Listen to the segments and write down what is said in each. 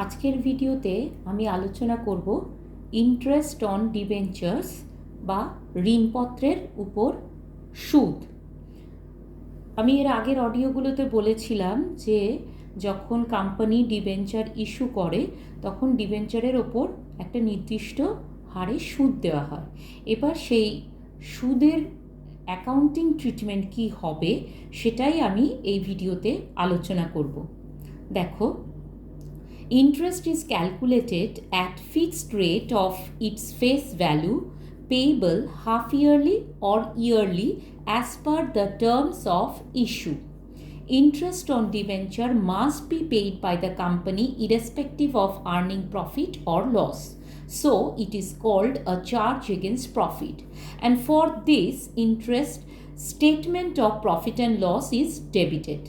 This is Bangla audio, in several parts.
আজকের ভিডিওতে আমি আলোচনা করব ইন্টারেস্ট অন ডিবেঞ্চার্স বা ঋণপত্রের উপর সুদ। আমি এর আগের অডিওগুলোতে বলেছিলাম যে যখন কোম্পানি ডিবেঞ্চার ইস্যু করে তখন ডিবেঞ্চারের ওপর একটা নির্দিষ্ট হারে সুদ দেওয়া হয়। এবার সেই সুদের অ্যাকাউন্টিং ট্রিটমেন্ট কী হবে সেটাই আমি এই ভিডিওতে আলোচনা করব। দেখো, interest is calculated at fixed rate of its face value payable half yearly or yearly as per the terms of issue. Interest on debenture must be paid by the company irrespective of earning profit or loss. So it is called a charge against profit. And for this interest, statement of profit and loss is debited.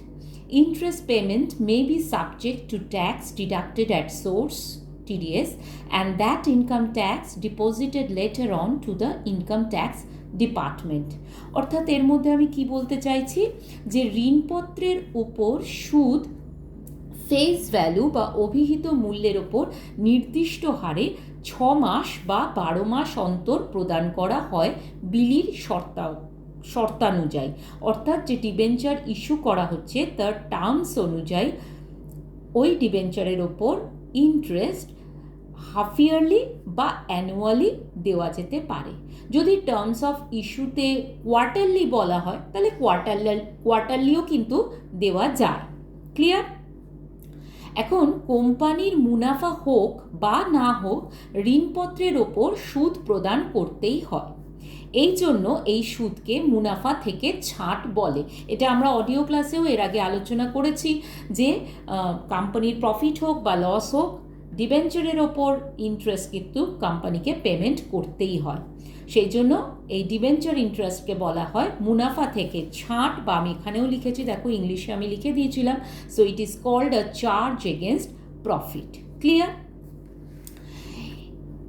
Interest payment may be subject to tax deducted at source TDS and that income tax deposited later on to the income tax department. অর্থাৎ এর মধ্যে আমি কি বলতে চাইছি যে ঋণপত্রের উপর সুদ ফেস ভ্যালু বা অভিহিত মূল্যের ওপর নির্দিষ্ট হারে 6 মাস বা 12 মাস অন্তর প্রদান করা হয় বিলির শর্তানুযায়ী। অর্থাৎ যে ডিবেঞ্চার ইস্যু করা হচ্ছে তার টার্মস অনুযায়ী ওই ডিবেঞ্চারের ওপর ইন্টারেস্ট হাফ ইয়ারলি বা অ্যানুয়ালি দেওয়া যেতে পারে। যদি টার্মস অফ ইস্যুতে কোয়ার্টারলি বলা হয় তাহলে কোয়ার্টারলিও কিন্তু দেওয়া যায়। ক্লিয়ার? এখন কোম্পানির মুনাফা হোক বা না হোক ঋণপত্রের ওপর সুদ প্রদান করতেই হয়। এই জন্য এই সুদকে মুনাফা থেকে ছাঁট বলে। এটা আমরা অডিও ক্লাসেও এর আগে আলোচনা করেছি যে কোম্পানির প্রফিট হোক বা লস হোক ডিবেঞ্চারের ওপর ইন্টারেস্ট কিন্তু কোম্পানিকে পেমেন্ট করতেই হয়। সেই জন্য এই ডিবেঞ্চার ইন্টারেস্টকে বলা হয় মুনাফা থেকে ছাঁট, বা আমি এখানেও লিখেছি, দেখো ইংলিশে আমি লিখে দিয়েছিলাম। So it is called a charge against profit. Clear?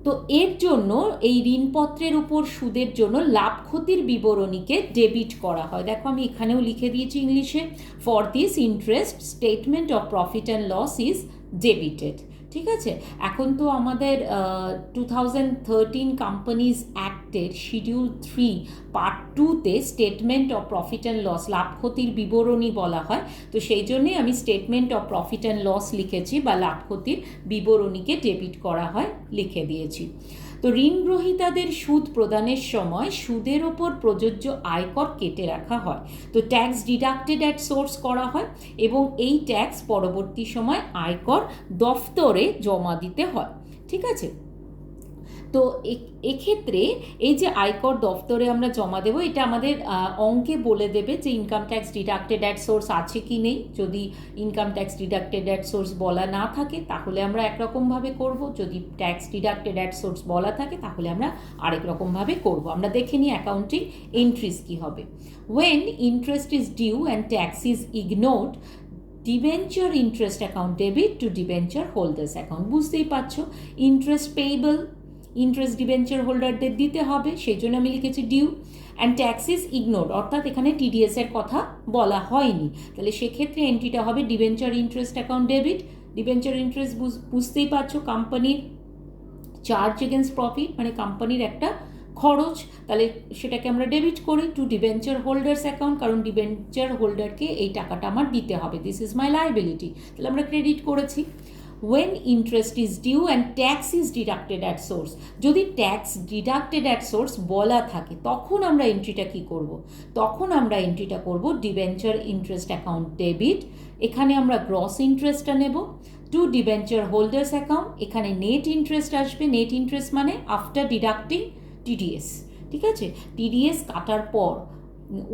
তো এর জন্য এই ঋণপত্রের উপর সুদের জন্য লাভ ক্ষতির বিবরণীকে ডেবিট করা হয়। দেখো আমি এখানেও লিখে দিয়েছি ইংলিশে, for this interest statement of profit and loss is debited. ঠিক আছে? এখন তো আমাদের 2013 কোম্পানিজ অ্যাক্টের শিডিউল 3 পার্ট 2তে statement of profit and loss লাভ ক্ষতির বিবরণী বলা হয়। তো সেই জন্যই আমি statement of profit and loss লিখেছি, বা লাভ ক্ষতির বিবরণীকে ডেবিট করা হয় লিখে দিয়েছি। তো ঋণগ্রহীতাদের সুদ প্রদানের সময় সুদের ওপর প্রযোজ্য আয়কর কেটে রাখা হয়। তো ট্যাক্স ডিডাক্টেড অ্যাট সোর্স করা হয় এবং এই ট্যাক্স পরবর্তী সময় আয়কর দফতরে জমা দিতে হয়। ঠিক আছে? তো এক্ষেত্রে এই যে আয়কর দফতরে আমরা জমা দেবো, এটা আমাদের অঙ্কে বলে দেবে যে income tax deducted at source আছে কি নেই। যদি income tax deducted at source বলা না থাকে তাহলে আমরা একরকমভাবে করব, যদি ট্যাক্স ডিডাক্টেড অ্যাট সোর্স বলা থাকে তাহলে আমরা আরেক রকমভাবে করব। আমরা দেখে নিই অ্যাকাউন্টিং এন্ট্রিজ কী হবে। When interest is due and tax is ignored, debenture interest account debit to debenture holders account. বুঝতেই পারছো, ইন্টারেস্ট পেয়েবল, ইন্টারেস্ট ডিবেঞ্চার হোল্ডারদের দিতে হবে, সেই জন্য আমি লিখেছি due. And tax is ignored, অর্থাৎ এখানে টিডিএসের কথা বলা হয়নি, তাহলে সেক্ষেত্রে এন্ট্রিটা হবে debenture interest account debit. Debenture interest বুঝতেই পারছো কোম্পানির চার্জ এগেনস্ট প্রফিট, মানে কোম্পানির একটা খরচ, তাহলে সেটাকে আমরা ডেবিট করি টু ডিবেঞ্চার হোল্ডার্স অ্যাকাউন্ট, কারণ ডিবেঞ্চার হোল্ডারকে এই টাকাটা আমার দিতে হবে, দিস ইজ মাই লায়াবিলিটি, তাহলে আমরা ক্রেডিট করেছি। when interest is due and tax is deducted at source, যদি ট্যাক্স ডিডাক্টেড অ্যাট সোর্স বলা থাকে তখন আমরা এন্ট্রিটা কি করব? তখন আমরা এন্ট্রিটা করব ডিবেঞ্চার ইন্টারেস্ট অ্যাকাউন্ট ডেবিট। এখানে আমরা গ্রস ইন্টারেস্টটা নেব টু ডিবেঞ্চার হোল্ডার্স অ্যাকাউন্ট। এখানে নেট ইন্টারেস্ট আসবে, নেট ইন্টারেস্ট মানে আফটার ডিডাক্টিং টিডিএস। ঠিক আছে? টিডিএস কাটার পর,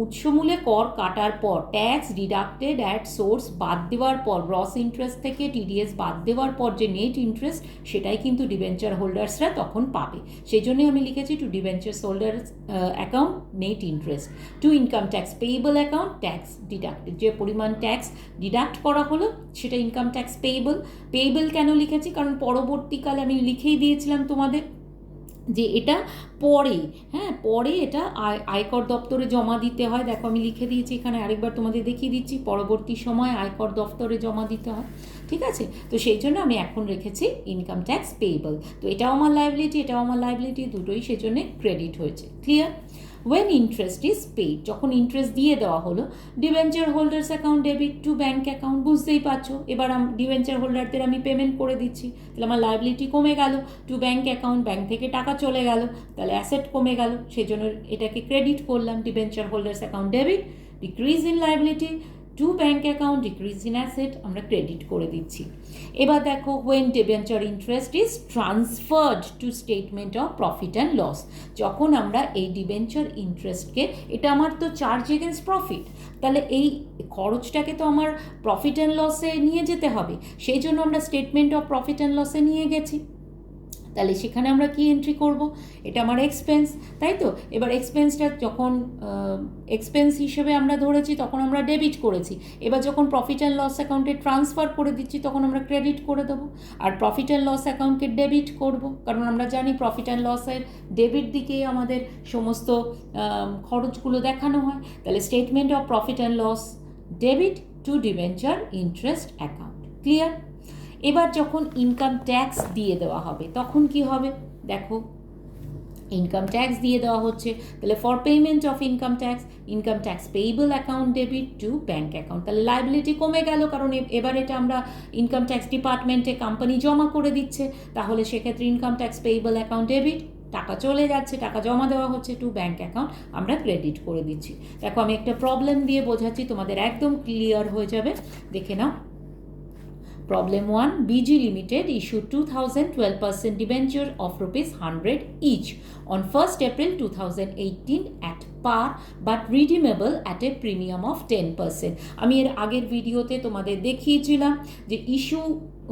উৎসমূলে কর কাটার পর, ট্যাক্স ডিডাক্টেড অ্যাট সোর্স বাদ দেওয়ার পর, গ্রস ইন্টারেস্ট থেকে টিডিএস বাদ দেওয়ার পর যে নেট ইন্টারেস্ট সেটাই কিন্তু ডিবেঞ্চার হোল্ডার্সরা তখন পাবে। সেই জন্যই আমি লিখেছি to debenture holders account net interest to income tax payable account tax deducted, যে পরিমাণ ট্যাক্স ডিডাক্ট করা হলো সেটা ইনকাম ট্যাক্স পেয়েবল। পেয়েবল কেন লিখেছি? কারণ পরবর্তীকালে আমি লিখেই দিয়েছিলাম তোমাদের যে এটা পরে, পরে এটা আয়কর দপ্তরে জমা দিতে হয়। দেখো আমি লিখে দিয়েছি এখানে, আরেকবার তোমাদের দেখিয়ে দিচ্ছি, পরবর্তী সময় আয়কর দপ্তরে জমা দিতে হয়। ঠিক আছে? তো সেই জন্য আমি এখন রেখেছি ইনকাম ট্যাক্স পেয়েবল। তো এটাও আমার লায়াবিলিটি, এটাও আমার লায়াবিলিটি, দুটোই সেজন্য ক্রেডিট হয়েছে। Clear? When interest is paid, যখন ইন্টারেস্ট দিয়ে দেওয়া হলো, debenture holders account debit to bank account, বুঝতেই পারছো এবার ডিবেঞ্চার হোল্ডারদের আমি পেমেন্ট করে দিচ্ছি, তাহলে আমার লায়াবিলিটি কমে গেল, টু ব্যাঙ্ক অ্যাকাউন্ট, ব্যাঙ্ক থেকে টাকা চলে গেল, তাহলে অ্যাসেট কমে গেল, সেই জন্য এটাকে ক্রেডিট করলাম, debenture holders account debit, decrease in liability, to bank account, decrease in asset, আমরা ক্রেডিট করে দিচ্ছি। এবার দেখো when debenture interest is transferred to statement of profit and loss, যখন আমরা এই ডিবেঞ্চার ইন্টারেস্টকে, এটা আমার তো চার্জ এগেন্স্ট প্রফিট, তাহলে এই খরচটাকে তো আমার প্রফিট অ্যান্ড লসে নিয়ে যেতে হবে, সেই জন্য আমরা স্টেটমেন্ট অফ প্রফিট অ্যান্ড লসে নিয়ে গেছি। তাহলে সেখানে আমরা কি এন্ট্রি করব? এটা আমার এক্সপেন্স, তাই তো? এবার এক্সপেন্সটা যখন এক্সপেন্স হিসেবে আমরা ধরেছি তখন আমরা ডেবিট করেছি, এবার যখন প্রফিট অ্যান্ড লস অ্যাকাউন্টে ট্রান্সফার করে দিচ্ছি তখন আমরা ক্রেডিট করে দেবো, আর প্রফিট অ্যান্ড লস অ্যাকাউন্টকে ডেবিট করব, কারণ আমরা জানি প্রফিট অ্যান্ড লসের ডেবিট দিকেই আমাদের সমস্ত খরচগুলো দেখানো হয়। তাহলে statement of profit and loss debit to debenture interest account. Clear? এবার যখন ইনকাম ট্যাক্স দিয়ে দেওয়া হবে তখন কি হবে? দেখো ইনকাম ট্যাক্স দিয়ে দেওয়া হচ্ছে, তাহলে for payment of income tax payable account debit to bank account, তাহলে লায়াবিলিটি কমে গেল, কারণ এবার এটা আমরা ইনকাম ট্যাক্স ডিপার্টমেন্টে কোম্পানি জমা করে দিচ্ছে, তাহলে সেক্ষেত্রে income tax payable account debit, টাকা চলে যাচ্ছে, টাকা জমা দেওয়া হচ্ছে টু ব্যাঙ্ক অ্যাকাউন্ট, আমরা ক্রেডিট করে দিচ্ছি। দেখো আমি একটা প্রবলেম দিয়ে বোঝাচ্ছি, তোমাদের একদম ক্লিয়ার হয়ে যাবে, দেখে নাও। Problem 1, BG Limited issued 2012% debenture of ₹100 each on 1st April 2018 at par but redeemable at a premium of 10%. আমি এর আগের ভিডিওতে তোমাদের দেখিয়েছিলাম যে ইস্যু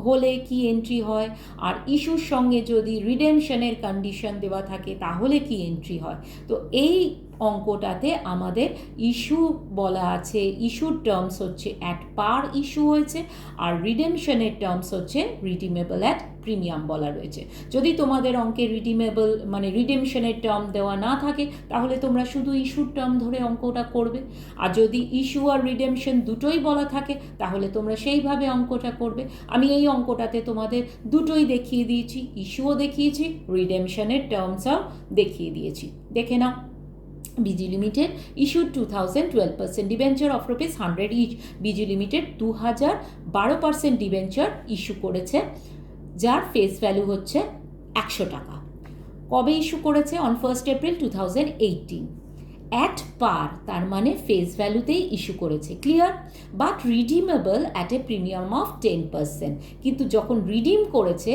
হলে কি এন্ট্রি হয়, আর ইস্যুর সঙ্গে যদি রিডেমশনের কন্ডিশন দেওয়া থাকে তাহলে কি এন্ট্রি হয়। তো এই অঙ্কটাতে আমাদের ইস্যু বলা আছে, ইস্যুর টার্মস হচ্ছে অ্যাট পার ইস্যু হয়েছে, আর রিডেমশনের টার্মস হচ্ছে রিডিমেবল অ্যাট প্রিমিয়াম বলা রয়েছে। যদি তোমাদের অঙ্কে রিডিমেবল মানে রিডেমশনের টার্ম দেওয়া না থাকে তাহলে তোমরা শুধু ইস্যুর টার্ম ধরে অঙ্কটা করবে, আর যদি ইস্যু আর রিডেমশন দুটোই বলা থাকে তাহলে তোমরা সেইভাবে অঙ্কটা করবে। আমি এই অঙ্কটাতে তোমাদের দুটোই দেখিয়ে দিয়েছি, ইস্যুও দেখিয়েছি, রিডেমশনের টার্মসও দেখিয়ে দিয়েছি, দেখে নাও। BG Limited issued 2012% debenture of ₹100 each. BG Limited 2012% debenture issue করেছে, যার ফেস ভ্যালু হচ্ছে 100 টাকা। কবে ইস্যু করেছে? অন 1st April 2018 অ্যাট পার, তার মানে ফেস ভ্যালুতেই ইস্যু করেছে। Clear? But redeemable at a premium of 10%, কিন্তু যখন রিডিম করেছে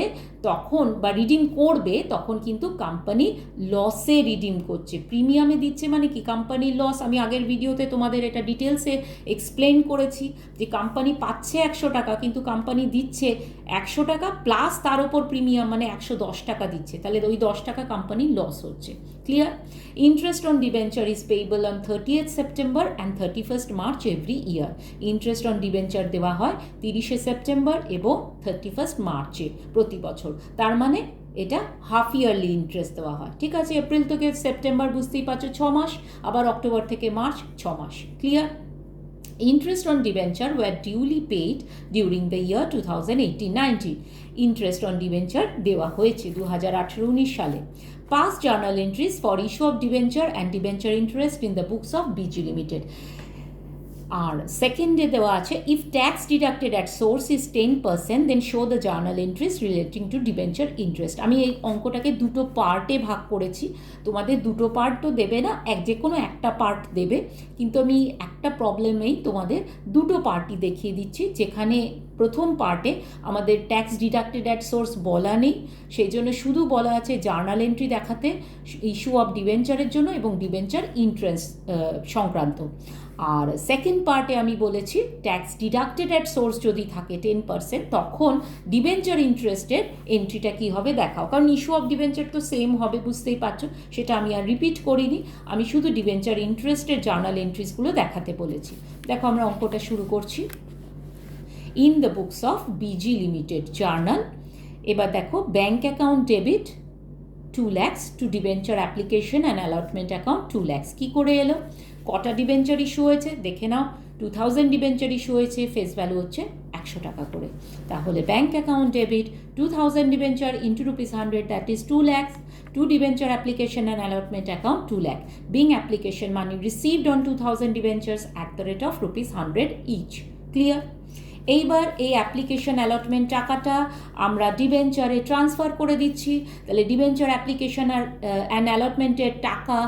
তখন বা রিডিম করবে তখন কিন্তু কোম্পানি লসে রিডিম করছে, প্রিমিয়ামে দিচ্ছে, মানে কি কোম্পানির লস। আমি আগের ভিডিওতে তোমাদের এটা ডিটেলসে এক্সপ্লেন করেছি যে কোম্পানি পাচ্ছে 100 টাকা কিন্তু কোম্পানি দিচ্ছে 100 টাকা প্লাস তার ওপর প্রিমিয়াম, মানে 110 টাকা দিচ্ছে, তাহলে ওই 10 টাকা কোম্পানির লস হচ্ছে। Clear? Interest on debenture is payable on 30th September and 31st March every year. Interest on debenture দেওয়া হয় 30শে সেপ্টেম্বর এবং 31st মার্চে প্রতি বছর, তার মানে এটা হাফ ইয়ারলি ইন্টারেস্ট দেওয়া হয়। ঠিক আছে? এপ্রিল থেকে সেপ্টেম্বর বুঝতেই পারছো 6 মাস, আবার অক্টোবর থেকে মার্চ 6 মাস। Clear? Interest on debenture were duly paid during the year 2018-19. Interest on debenture দেওয়া হয়েছে 2018-19 সালে। Past journal entries for issue of debenture and debenture interest in the books of BG Limited. আর সেকেন্ডে দেওয়া আছে if tax deducted at source is 10% then show the journal entries relating to debenture interest. আমি এই অঙ্কটাকে দুটো পার্টে ভাগ করেছি, তোমাদের দুটো পার্ট তো দেবে না, যে কোনো একটা পার্ট দেবে, কিন্তু আমি একটা প্রবলেমেই তোমাদের দুটো পার্টই দেখিয়ে দিচ্ছি, যেখানে প্রথম পার্টে আমাদের ট্যাক্স ডিডাক্টেড অ্যাট সোর্স বলা নেই, সেই জন্য শুধু বলা আছে জার্নাল এন্ট্রি দেখাতে ইস্যু অফ ডিবেঞ্চারের জন্য এবং ডিবেঞ্চার ইন্টারেস্ট সংক্রান্ত। আর সেকেন্ড পার্টে আমি বলেছি ট্যাক্স ডিডাক্টেড অ্যাট সোর্স যদি থাকে 10% তখন ডিবেঞ্চার ইন্টারেস্টের এন্ট্রিটা কী হবে দেখাও, কারণ ইস্যু অফ ডিবেঞ্চার তো সেম হবে, বুঝতেই পারছো, সেটা আমি আর রিপিট করিনি, আমি শুধু ডিবেঞ্চার ইন্টারেস্টের জার্নাল এন্ট্রিজগুলো দেখাতে বলেছি। দেখো আমরা অঙ্কটা শুরু করছি। In the books of BG Limited journal, এবার দেখো bank account debit 2 lakhs to debenture application and allotment account 2 lakhs। কী করে এলো? কটা ডিবেঞ্চার ইস্যু হয়েছে দেখে নাও, 2000 ডিবেঞ্চার ইস্যু হয়েছে, ফেস ভ্যালু হচ্ছে 100 টাকা করে। তাহলে bank account debit 2000 debenture into ₹100, that is 2 lakhs, to debenture application and allotment account 2 lakh, being application money received on 2000 debentures at the rate of ₹100 each. Clear? এইবার এই অ্যাপ্লিকেশন অ্যালটমেন্ট টাকাটা আমরা ডিবেঞ্চারে ট্রান্সফার করে দিচ্ছি। তাহলে ডিবেঞ্চার অ্যাপ্লিকেশন অ্যান্ড অ্যালটমেন্টের টাকা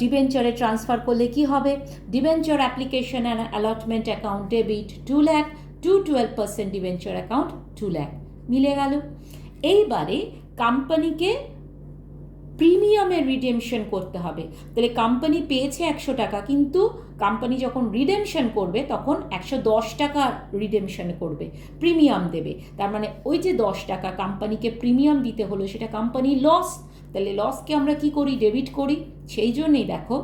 ডিবেঞ্চারে ট্রান্সফার করলে কি হবে? Debenture application and allotment account debit 2 lakh, to 12% debenture account 2 lakh। মিলে গেল। এইবারে কোম্পানিকে প্রিমিয়ামের রিডেমশন করতে হবে। তাহলে কোম্পানি পেয়েছে 100 টাকা, কিন্তু কোম্পানি যখন রিডেমশন করবে তখন 110 টাকা রিডেমশন করবে, প্রিমিয়াম দেবে। তার মানে ওই যে 10 টাকা কোম্পানিকে প্রিমিয়াম দিতে হলো, সেটা কোম্পানি লস। তাহলে লসকে আমরা কি করি? ডেবিট করি। সেই জন্যেই দেখো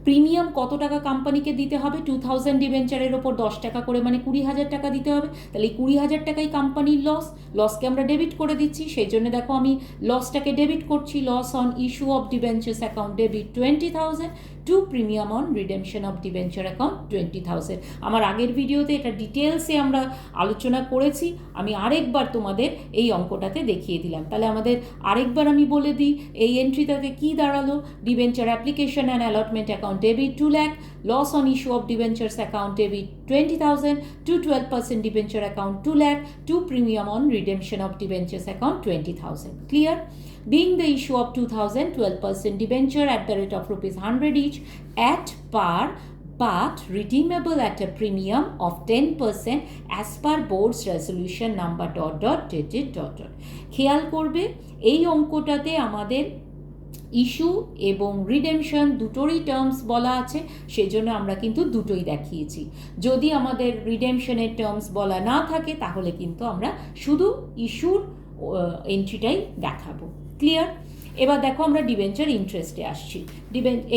প্রিমিয়াম কত টাকা কোম্পানিকে দিতে হবে? 2000 ডিবেঞ্চারের ওপর 10 টাকা করে, মানে 20,000 টাকা দিতে হবে। তাহলে এই 20,000 টাকাই কোম্পানির লস, লসকে আমরা ডেবিট করে দিচ্ছি। সেই জন্য দেখো আমি লসটাকে ডেবিট করছি। Loss on issue of debentures account debit 20,000 to premium on redemption of debenture account 20,000। আমার আগের ভিডিওতে এটা ডিটেলসে আমরা আলোচনা করেছি, আমি আরেকবার তোমাদের এই অঙ্কটাতে দেখিয়ে দিলাম। তাহলে আমাদের আরেকবার আমি বলে দিই এই এন্ট্রিটাতে কি দাঁড়ালো। Debenture application and allotment account debit 2 lakh, loss on issue of debentures account debit 20,000 to 12% debenture account 2 lakh, to premium on redemption of debentures account 20,000. Clear? Being the issue of 2000 12% debenture at the rate of ₹100 each at par, but redeemable at a premium of 10% as per board's resolution number ... খেয়াল করবে এই অঙ্কটাতে আমাদের ইস্যু এবং রিডেমশন দুটোরই টার্মস বলা আছে, সেজন্য আমরা কিন্তু দুটোই দেখিয়েছি। যদি আমাদের রিডেমশনের টার্মস বলা না থাকে তাহলে কিন্তু আমরা শুধু ইস্যুর এন্ট্রিটাই দেখাবো। ক্লিয়ার? এবার দেখো আমরা ডিবেঞ্চার ইন্টারেস্টে আসছি।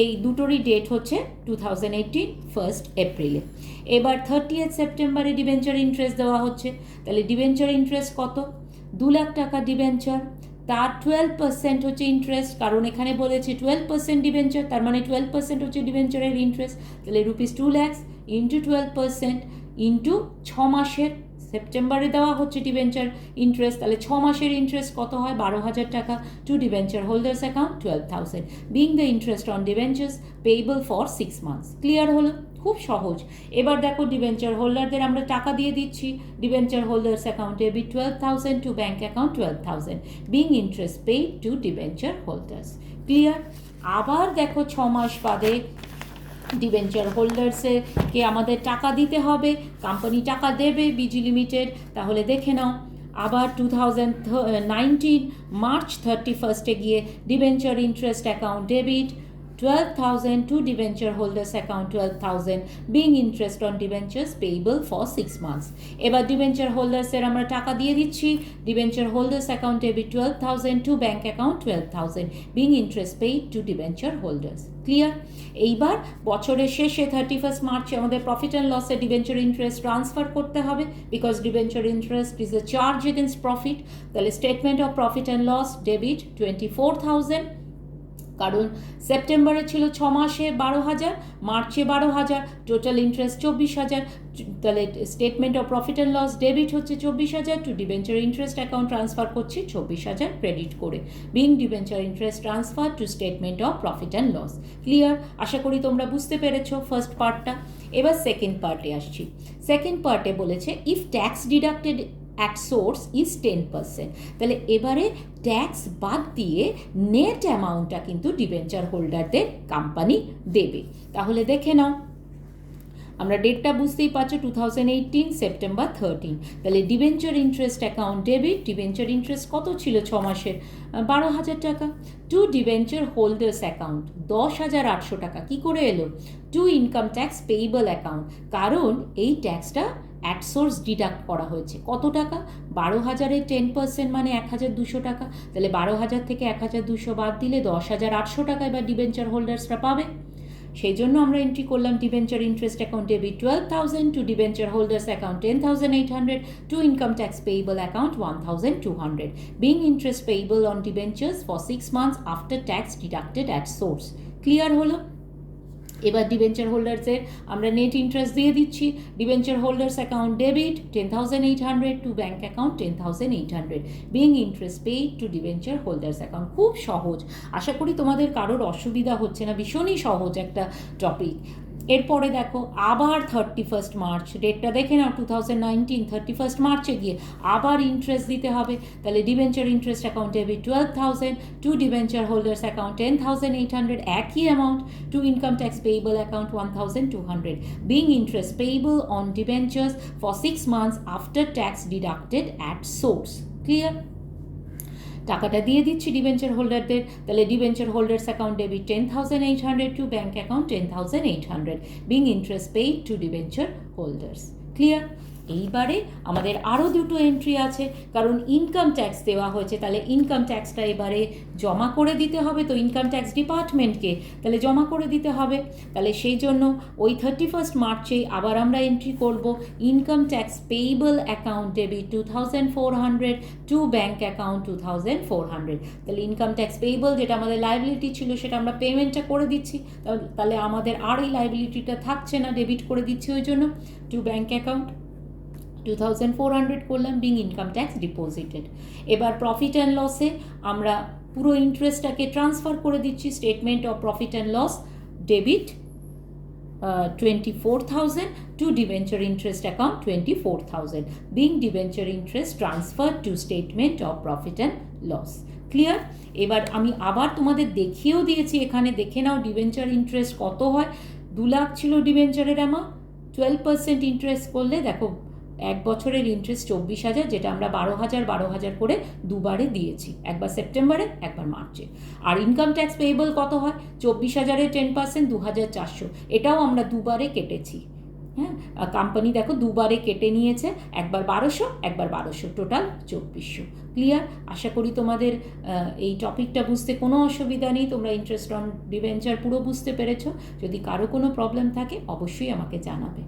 এই দুটোরই ডেট হচ্ছে 2018 1 এপ্রিলে। এবার 30 সেপ্টেম্বরে ডিবেঞ্চার ইন্টারেস্ট দেওয়া হচ্ছে। তাহলে ডিবেঞ্চার ইন্টারেস্ট কত? 2 লাখ টাকা ডিবেঞ্চার, তার 12% হচ্ছে ইন্টারেস্ট, কারণ এখানে বলেছে 12% ডিবেঞ্চার, তার মানে 12% হচ্ছে ডিবেঞ্চারের ইন্টারেস্ট। তাহলে ₹2 lakhs ইন্টু 12% ইন্টু 6 মাসের, সেপ্টেম্বরে দেওয়া হচ্ছে ডিবেঞ্চার ইন্টারেস্ট, তাহলে 6 মাসের ইন্টারেস্ট কত হয়? 12,000 টাকা, to debenture holders account 12,000, being the interest on debentures payable for 6 months। Clear হলো? খুব সহজ। এবার দেখো ডিবেঞ্চার হোল্ডারদের আমরা টাকা দিয়ে দিচ্ছি। Debenture holders account debit 12,000 two bank account 12,000, being interest paid to debenture holders. Clear? আবার দেখো 6 মাস বাদে ডিবেঞ্চার হোল্ডার্সকে আমাদের টাকা দিতে হবে, কোম্পানি টাকা দেবে বিজি লিমিটেড। তাহলে দেখে নাও আবার 2019 মার্চ 31 গিয়ে debenture interest account debit 12,000 to debenture holders account 12,000, being interest on debentures payable for 6 months। এবার ডিবেঞ্চার হোল্ডার্সের আমরা টাকা দিয়ে দিচ্ছি। Debenture holders account debit 12,000 to bank account 12,000, being interest paid to debenture holders। Clear? এইবার বছরের শেষে 31 মার্চে আমাদের প্রফিট অ্যান্ড লসে ডিবেঞ্চার ইন্টারেস্ট ট্রান্সফার করতে হবে, because debenture interest is a charge against profit. তাহলে statement of profit and loss debit 24,000, কারণ সেপ্টেম্বরে ছিল 6 মাসে 12,000, মার্চে 12,000, টোটাল ইন্টারেস্ট 24,000। তাহলে statement of profit and loss debit হচ্ছে 24,000, to debenture interest account transfer করছি 24,000 ক্রেডিট করে, being debenture interest transfer to statement of profit and loss. Clear? আশা করি তোমরা বুঝতে পেরেছো ফার্স্ট পার্টটা। এবার সেকেন্ড পার্টে আসছি। সেকেন্ড পার্টে বলেছে if tax deducted at source is 10%। তাহলে এবারে ট্যাক্স বাদ দিয়ে নেট অ্যামাউন্টটা কিন্তু ডিবেঞ্চার হোল্ডারদের কোম্পানি দেবে। তাহলে দেখে নাও, আমরা ডেটটা বুঝতেই পারছো 2018 সেপ্টেম্বর 13। তাহলে debenture interest account debit, debenture interest কত ছিল 6 মাসের? 12,000 টাকা, টু ডিবেঞ্চার হোল্ডার্স অ্যাকাউন্ট 10,800 টাকা। কি করে এলো? Two income tax payable account, কারণ এই ট্যাক্সটা অ্যাট সোর্স ডিডাক্ট করা হয়েছে। কত টাকা? 12,000-এর 10% মানে 1,200 টাকা। তাহলে 12,000 থেকে 1,200 বাদ দিলে 10,800 টাকা এবার ডিবেঞ্চার হোল্ডার্সরা পাবে। সেই জন্য আমরা এন্ট্রি করলাম debenture interest account debit 12,000, to debenture holders account 10,800, to income tax payable account 1,200, being interest payable on debentures for 6 months after tax deducted at source. Clear হলো? এবার ডিবেঞ্চার হোল্ডার্সের আমরা নেট ইন্টারেস্ট দিয়ে দিচ্ছি। Debenture holders account debit 10,800 to bank account 10,800 being interest paid to debenture holders account. খুব সহজ, আশা করি তোমাদের কারোর অসুবিধা হচ্ছে না, ভীষণই সহজ একটা টপিক। এরপরে দেখো আবার 31 মার্চ, ডেটটা দেখে নাও 2019, 31 মার্চে গিয়ে আবার ইন্টারেস্ট দিতে হবে। তাহলে debenture interest account debit 12,000 to debenture holders account 10,800, একই amount to income tax payable account 1,200 being interest payable on debentures for 6 months after tax deducted at source. Clear? টাকাটা দিয়ে দিচ্ছি ডিবেঞ্চার হোল্ডারদের। তাহলে debenture holders account debit 10,800 to bank account 10,800 being interest paid to debenture holders. Clear? এইবারে আমাদের আরও দুটো এন্ট্রি আছে, কারণ ইনকাম ট্যাক্স দেওয়া হয়েছে, তাহলে ইনকাম ট্যাক্সটা এবারে জমা করে দিতে হবে তো ইনকাম ট্যাক্স ডিপার্টমেন্টকে, তাহলে জমা করে দিতে হবে। তাহলে সেই জন্য ওই 31 মার্চেই আবার আমরা এন্ট্রি করব income tax payable account debit 2,400 two bank account 2,400। তাহলে ইনকাম ট্যাক্স পেয়েবল যেটা আমাদের লাইবিলিটি ছিল সেটা আমরা পেমেন্টটা করে দিচ্ছি, তাহলে আমাদের আর এই লাইবিলিটিটা থাকছে না, ডেবিট করে দিচ্ছি ওই জন্য। টু ব্যাঙ্ক অ্যাকাউন্ট 2,400 করলাম বিং ইনকাম ট্যাক্স ডিপোজিটেড। এবার প্রফিট অ্যান্ড লসে আমরা পুরো ইন্টারেস্টটাকে ট্রান্সফার করে দিচ্ছি। Statement of profit and loss debit 24,000 to debenture interest account 24,000 being debenture interest transfer to statement of profit and loss. Clear? এবার আমি আবার তোমাদের দেখিয়েও দিয়েছি, এখানে দেখে নাও ডিবেঞ্চার ইন্টারেস্ট কত হয়। 2 লাখ ছিল ডিবেঞ্চারের অ্যামাউন্ট, 12% ইন্টারেস্ট করলে দেখো এক বছরের ইন্টারেস্ট 24,000, যেটা আমরা 12,000 করে দুবারে দিয়েছি, একবার সেপ্টেম্বরে একবার মার্চে। আর ইনকাম ট্যাক্স পেয়েবল কত হয়? 24,000-এর 10% 2,400, এটাও আমরা দুবারে কেটেছি। হ্যাঁ, কোম্পানি দেখো দুবারে কেটে নিয়েছে, একবার 1,200 একবার 1,200, টোটাল 2,400। ক্লিয়ার? আশা করি তোমাদের এই টপিকটা বুঝতে কোনো অসুবিধা নেই, তোমরা ইন্টারেস্ট অন ডিবেঞ্চার পুরো বুঝতে পেরেছো। যদি কারো কোনো প্রবলেম থাকে অবশ্যই আমাকে জানাবে।